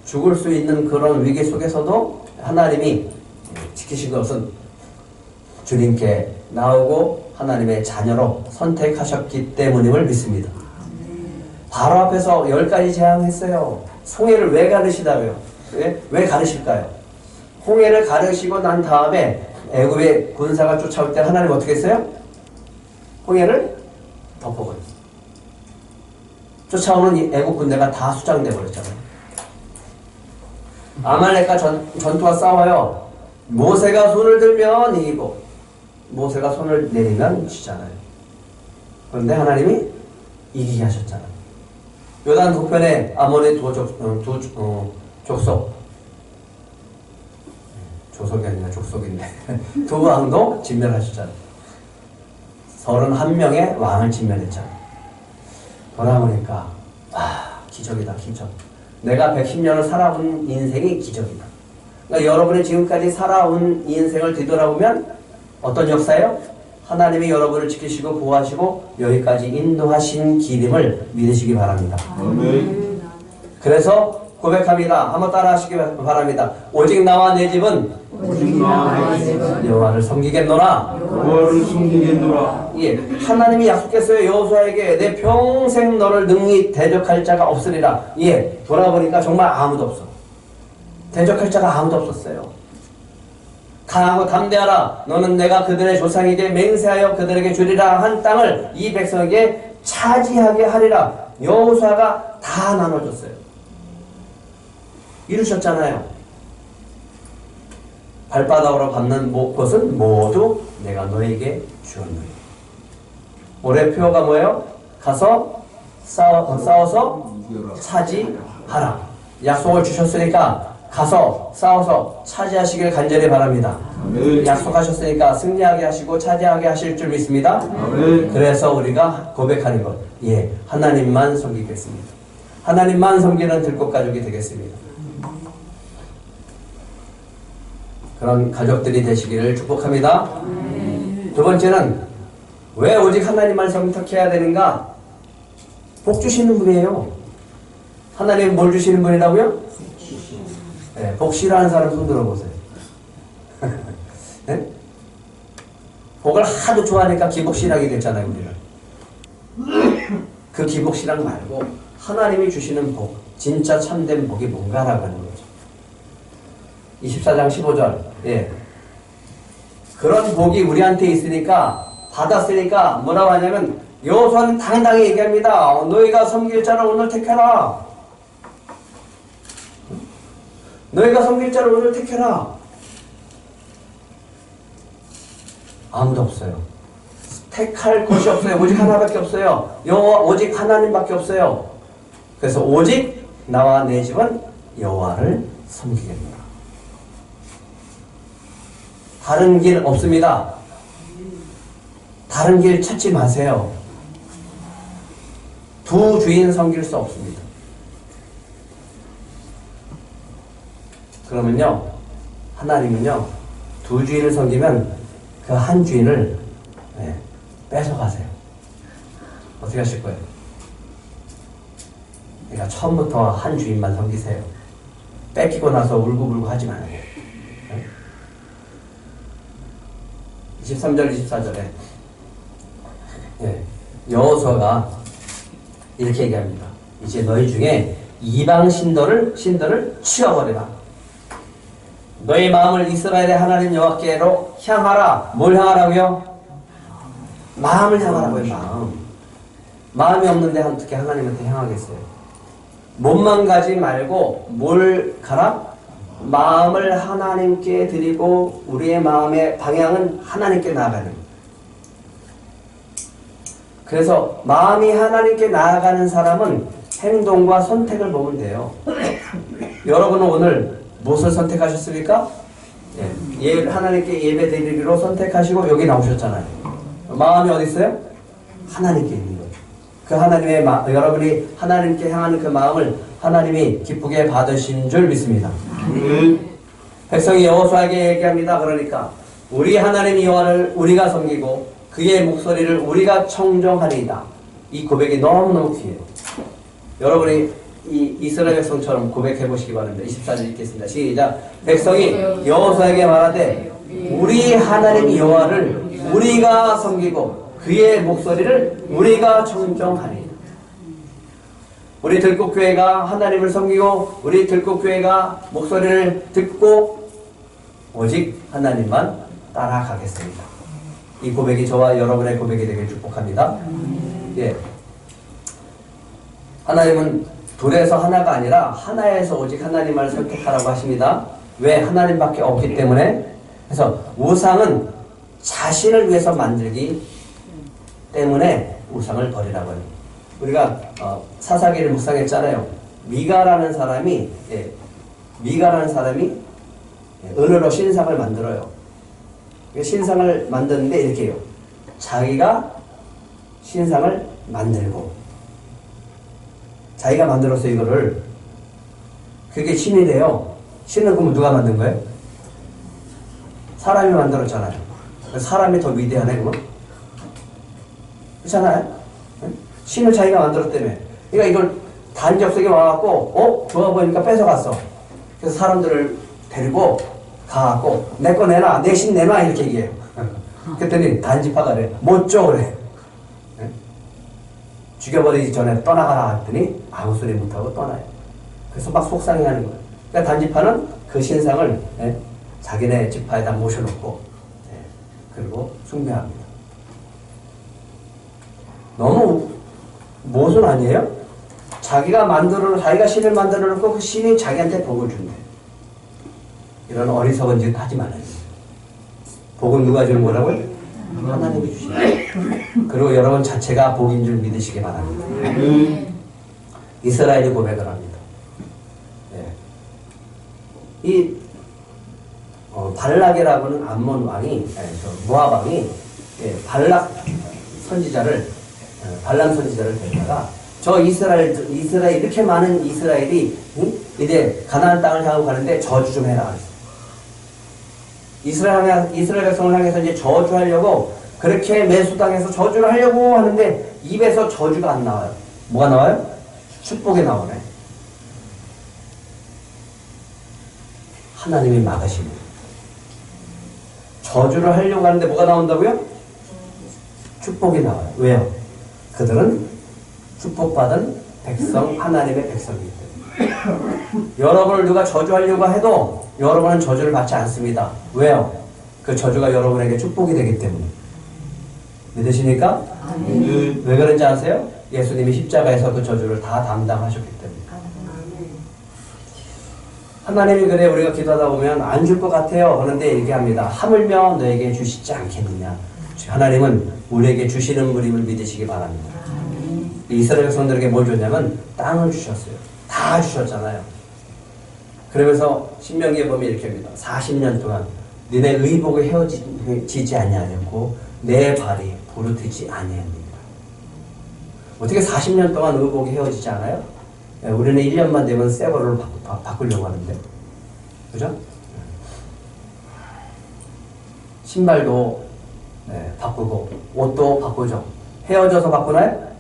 죽을 수 있는 그런 위기 속에서도 하나님이 지키신 것은 주님께 나오고 하나님의 자녀로 선택하셨기 때문임을 믿습니다. 바로 앞에서 10가지 재앙했어요. 홍해를 왜 가르시다고요? 왜 가르실까요? 홍해를 가르시고 난 다음에 애굽의 군사가 쫓아올 때 하나님 어떻게 했어요? 홍해를 덮어버렸어요. 쫓아오는 이 애굽 군대가 다 수장돼 버렸잖아요. 아말렉과 전투가 싸워요. 모세가 손을 들면 이기고 모세가 손을 내리면 지잖아요. 그런데 하나님이 이기게 하셨잖아요. 요단 동편에 아몬의 족속, 조속이 아니라 족속인데 두 왕도 진멸하셨잖아요. 31명의 왕을 진멸했잖아요. 돌아보니까 기적이다, 기적. 내가 110년을 살아온 인생이 기적이다. 그러니까 여러분이 지금까지 살아온 인생을 뒤돌아보면 어떤 역사예요? 하나님이 여러분을 지키시고 보호하시고 여기까지 인도하신 길임을 믿으시기 바랍니다. 아멘. 그래서 고백합니다. 한번 따라 하시기 바랍니다. 오직 나와 내 집은 여호와를 섬기겠노라. 여호와를 섬기겠노라. 예, 하나님이 약속했어요. 여호수아에게 내 평생 너를 능히 대적할 자가 없으리라. 예, 돌아보니까 정말 아무도 없어. 대적할 자가 아무도 없었어요. 강하고 담대하라. 너는 내가 그들의 조상에게 맹세하여 그들에게 주리라 한 땅을 이 백성에게 차지하게 하리라. 여호수아가 다 나눠줬어요. 이루셨잖아요. 발바닥으로 밟는 것은 모두 내가 너에게 주었노니. 올해 표어가 뭐예요? 가서 싸워서 차지하라. 약속을 주셨으니까 가서 싸워서 차지하시길 간절히 바랍니다. 아멘. 약속하셨으니까 승리하게 하시고 차지하게 하실 줄 믿습니다. 아멘. 그래서 우리가 고백하는 것, 예, 하나님만 섬기겠습니다. 하나님만 섬기는 들꽃가족이 되겠습니다. 그런 가족들이 되시기를 축복합니다. 두 번째는 왜 오직 하나님만 선택해야 되는가? 복 주시는 분이에요. 하나님은 뭘 주시는 분이라고요? 네, 복 싫어하는 사람 손 들어보세요. 네? 복을 하도 좋아하니까 기복신앙이 됐잖아요, 우리는. 그 기복신앙 말고 하나님이 주시는 복, 진짜 참된 복이 뭔가라고 하는 거죠. 24장 15절. 예. 그런 복이 우리한테 있으니까, 받았으니까 뭐라고 하냐면 여호수아는 당당히 얘기합니다. 너희가 섬길 자를 오늘 택해라. 너희가 섬길 자를 오늘 택해라. 아무도 없어요. 택할 곳이 없어요. 오직 하나밖에 없어요. 여호와 오직 하나님밖에 없어요. 그래서 오직 나와 내 집은 여호와를 섬기겠노라. 다른 길 없습니다. 다른 길 찾지 마세요. 두 주인 섬길 수 없습니다. 그러면요, 하나님은요, 두 주인을 섬기면 그 한 주인을 뺏어가세요. 어떻게 하실 거예요? 그러니까 처음부터 한 주인만 섬기세요. 뺏기고 나서 울고불고 하지 마요. 23절, 24절에 여호수아가 이렇게 얘기합니다. 이제 너희 중에 이방 신들을 치워버리라. 너희 마음을 이스라엘의 하나님 여호와께로 향하라. 뭘 향하라고요? 마음을 향하라고요. 마음이 없는데 어떻게 하나님한테 향하겠어요? 몸만 가지 말고 뭘 가라? 마음을 하나님께 드리고 우리의 마음의 방향은 하나님께 나아가는 거예요. 그래서 마음이 하나님께 나아가는 사람은 행동과 선택을 보면 돼요. 여러분은 오늘 무엇을 선택하셨습니까? 예, 하나님께 예배 드리기로 선택하시고 여기 나오셨잖아요. 마음이 어디 있어요? 하나님께 있는 거예요. 그 하나님의 여러분이 하나님께 향하는 그 마음을 하나님이 기쁘게 받으신 줄 믿습니다. 백성이 여호수아에게 얘기합니다. 그러니까 우리 하나님 여호와를 우리가 섬기고 그의 목소리를 우리가 청정하리이다. 이 고백이 너무너무 귀해요. 여러분이 이 이스라엘 백성처럼 고백해 보시기 바랍니다. 24절 읽겠습니다. 시작. 백성이 여호수아에게 말하되 우리 하나님 여호와를 우리가 섬기고 그의 목소리를 우리가 청정하니. 우리 들국교회가 하나님을 섬기고 우리 들국교회가 목소리를 듣고 오직 하나님만 따라가겠습니다. 이 고백이 저와 여러분의 고백이 되길 축복합니다. 예. 하나님은 둘에서 하나가 아니라 하나에서 오직 하나님만을 선택하라고 하십니다. 왜? 하나님밖에 없기 때문에. 그래서 우상은 자신을 위해서 만들기 때문에 우상을 버리라고 해요. 우리가 사사기를 묵상했잖아요. 미가라는 사람이 은으로 신상을 만들어요. 신상을 만드는데 이렇게 해요. 자기가 신상을 만들고 자기가 만들어서 이거를 그게 신이래요. 신은 그럼 누가 만든 거예요? 사람이 만들었잖아요. 사람이 더 위대하네 그거? 그렇잖아요? 신을 자기가 만들었다며. 그러니까 이걸 단적석에 와갖고 좋아 보이니까 뺏어갔어. 그래서 사람들을 데리고 가갖고 내 거 내놔, 내 신 내놔 이렇게 얘기해요. 그랬더니 단지파가 그래. 못 줘 그래. 죽여버리기 전에 떠나가라 했더니 아무 소리 못하고 떠나요. 그래서 막 속상해하는 거예요. 그러니까 단지파는 그 신상을 자기네 지파에다 모셔놓고 그리고 숭배합니다. 너무 모순 아니에요? 자기가 신을 만들어 놓고 그 신이 자기한테 복을 준대. 이런 어리석은 짓 하지 말아요. 복은 누가 주는 거라고요? 하나님이 주시는 거예요. 그리고 여러분 자체가 복인 줄 믿으시기 바랍니다. 이스라엘이 고백을 합니다. 이 발락이라고는 암몬 왕이, 모압 왕이 발락 선지자를 데려다가 저 이스라엘 이렇게 많은 이스라엘이 이제 가나안 땅을 향하고 가는데 저주 좀 해라. 이스라엘 백성을 향해서 이제 저주하려고 그렇게 매수당해서 저주를 하려고 하는데 입에서 저주가 안 나와요. 뭐가 나와요? 축복이 나오네. 하나님이 막으시네. 저주를 하려고 하는데 뭐가 나온다고요? 축복이 나와요. 왜요? 그들은 축복받은 백성, 하나님의 백성이기 때문에. 여러분을 누가 저주하려고 해도 여러분은 저주를 받지 않습니다. 왜요? 그 저주가 여러분에게 축복이 되기 때문에. 믿으십니까? 왜 그런지 아세요? 예수님이 십자가에서 그 저주를 다 담당하셨기 때문에. 하나님이 그래 우리가 기도하다 보면 안 줄 것 같아요. 그런데 얘기합니다. 하물며 너에게 주시지 않겠느냐. 하나님은 우리에게 주시는 분임을 믿으시기 바랍니다. 이스라엘 백성들에게 뭘 줬냐면 땅을 주셨어요. 다 주셨잖아요. 그러면서 신명기에 보면 이렇게 합니다. 40년 동안 너네 의복이 헤어지지 아니하였고 내 발이 부르트지 아니하니라. 어떻게 40년 동안 의복이 헤어지지 않아요? 우리는 1년만 되면 새 거를 바꾸려고 하는데, 그죠? 신발도 바꾸고 옷도 바꾸죠. 헤어져서 바꾸나요?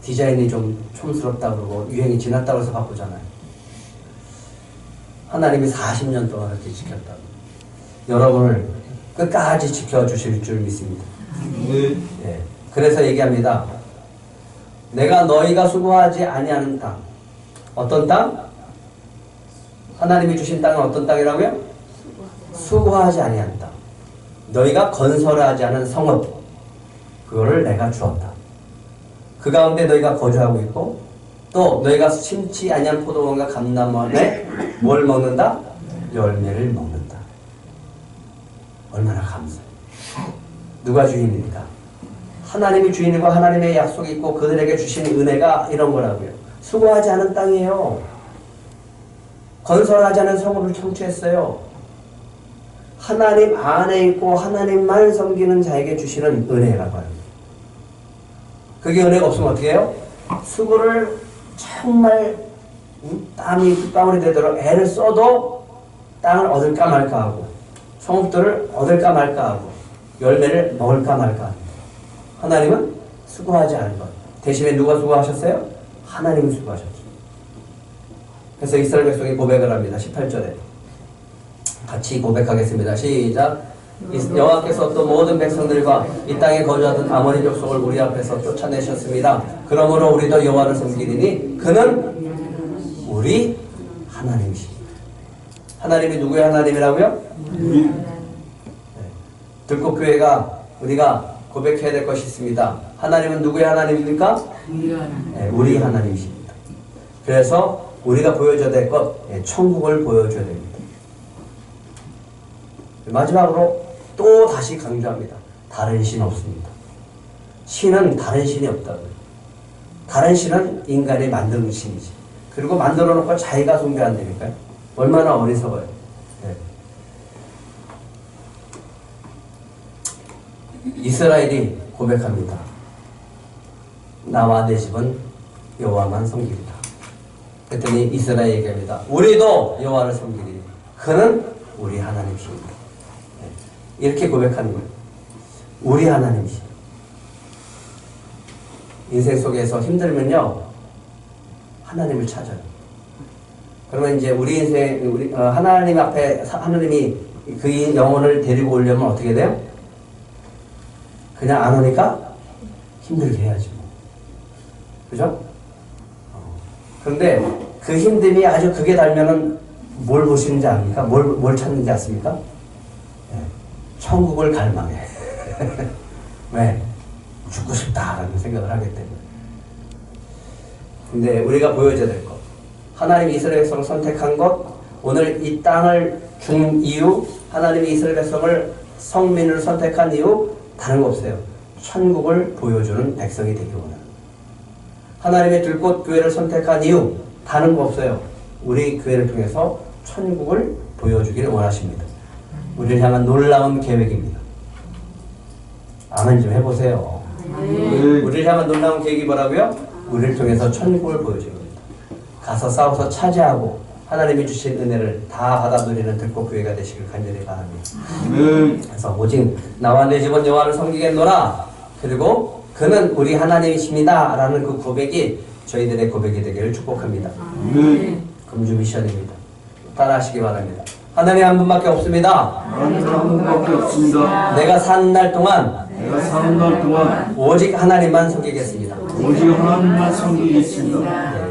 디자인이 좀 촌스럽다 그러고 유행이 지났다고 해서 바꾸잖아요. 하나님이 40년 동안 그렇게 지켰다고. 여러분을 끝까지 지켜주실 줄 믿습니다. 그래서 얘기합니다. 내가 너희가 수고하지 아니하는 땅. 어떤 땅? 하나님이 주신 땅은 어떤 땅이라고요? 수고하지 아니하는 땅. 너희가 건설하지 않은 성읍. 그거를 내가 주었다. 그 가운데 너희가 거주하고 있고 또 너희가 심지 아니한 포도원과 감나무 안에 뭘 먹는다? 열매를 먹는다. 얼마나 감사해요. 누가 주인입니까? 하나님이 주인이고 하나님의 약속이 있고 그들에게 주신 은혜가 이런 거라고요. 수고하지 않은 땅이에요. 건설하지 않은 성읍을 청취했어요. 하나님 안에 있고 하나님만 섬기는 자에게 주시는 은혜라고 합니다. 그게 은혜가 없으면 어떻게 해요? 수고를 정말 땀이 땀방울이 되도록 애를 써도 땅을 얻을까 말까 하고 성읍들을 얻을까 말까 하고 열매를 먹을까 말까 합니다. 하나님은 수고하지 않은 것. 대신에 누가 수고하셨어요? 하나님이 수고하셨죠. 그래서 이스라엘 백성이 고백을 합니다. 18절에 같이 고백하겠습니다. 시작. 여호와께서 또 모든 백성들과 이 땅에 거주하던 아모리 족속을 우리 앞에서 쫓아내셨습니다. 그러므로 우리도 여호와를 섬기리니 그는 우리 하나님이십니다. 하나님이 누구의 하나님이라고요? 들꽃교회가 우리가 고백해야 될 것이 있습니다. 하나님은 누구의 하나님입니까? 우리 하나님이십니다. 그래서 우리가 보여줘야 될 것, 천국을 보여줘야 됩니다. 마지막으로 또 다시 강조합니다. 다른 신 없습니다. 신은 다른 신이 없다고요. 다른 신은 인간이 만든 신이지. 그리고 만들어 놓고 자기가 숭배한다니까요. 얼마나 어리석어요. 네. 이스라엘이 고백합니다. 나와 내 집은 여호와만 섬기리라. 그랬더니 이스라엘이 얘기합니다. 우리도 여호와를 섬기리니 그는 우리 하나님이십니다. 네. 이렇게 고백하는 거예요. 우리 하나님이십니다. 인생 속에서 힘들면요 하나님을 찾아요. 그러면 이제 우리 인생 하나님 앞에 하나님이 그 영혼을 데리고 오려면 어떻게 돼요? 그냥 안 오니까 힘들게 해야지 뭐. 그죠? 그런데 그 힘듦이 아주 극에 달면은 뭘 보시는지 압니까? 뭘 찾는지 아십니까? 네. 천국을 갈망해. 왜? 죽고 싶다라는 생각을 하기 때문에. 근데 우리가 보여줘야 될 것, 하나님이 이스라엘 백성을 선택한 것, 오늘 이 땅을 준 이유, 하나님이 이스라엘 백성을 성민을 선택한 이유, 다른 거 없어요. 천국을 보여주는 백성이 되기 원합니다. 하나님의 들꽃교회를 선택한 이유, 다른 거 없어요. 우리 교회를 통해서 천국을 보여주기를 원하십니다. 우리를 향한 놀라운 계획입니다. 아멘 좀 해보세요. 우리를 향한 놀라운 계획이 뭐라고요? 우리를 통해서 천국을 보여줍니다. 가서 싸워서 차지하고 하나님이 주신 은혜를 다 받아 누리는 들꽃교회가 되시길 간절히 바랍니다. 그래서 오직 나와 내 집은 여호와를 섬기겠노라. 그리고 그는 우리 하나님이십니다. 라는 그 고백이 저희들의 고백이 되기를 축복합니다. 금주 미션입니다. 따라하시기 바랍니다. 하나님 한 분밖에 없습니다. 하나님 한 분밖에 없습니다. 내가 사는 날 동안 내가 사는 날 동안 오직 하나님만 섬기겠습니다. 오직 하나님만 섬기겠습니다.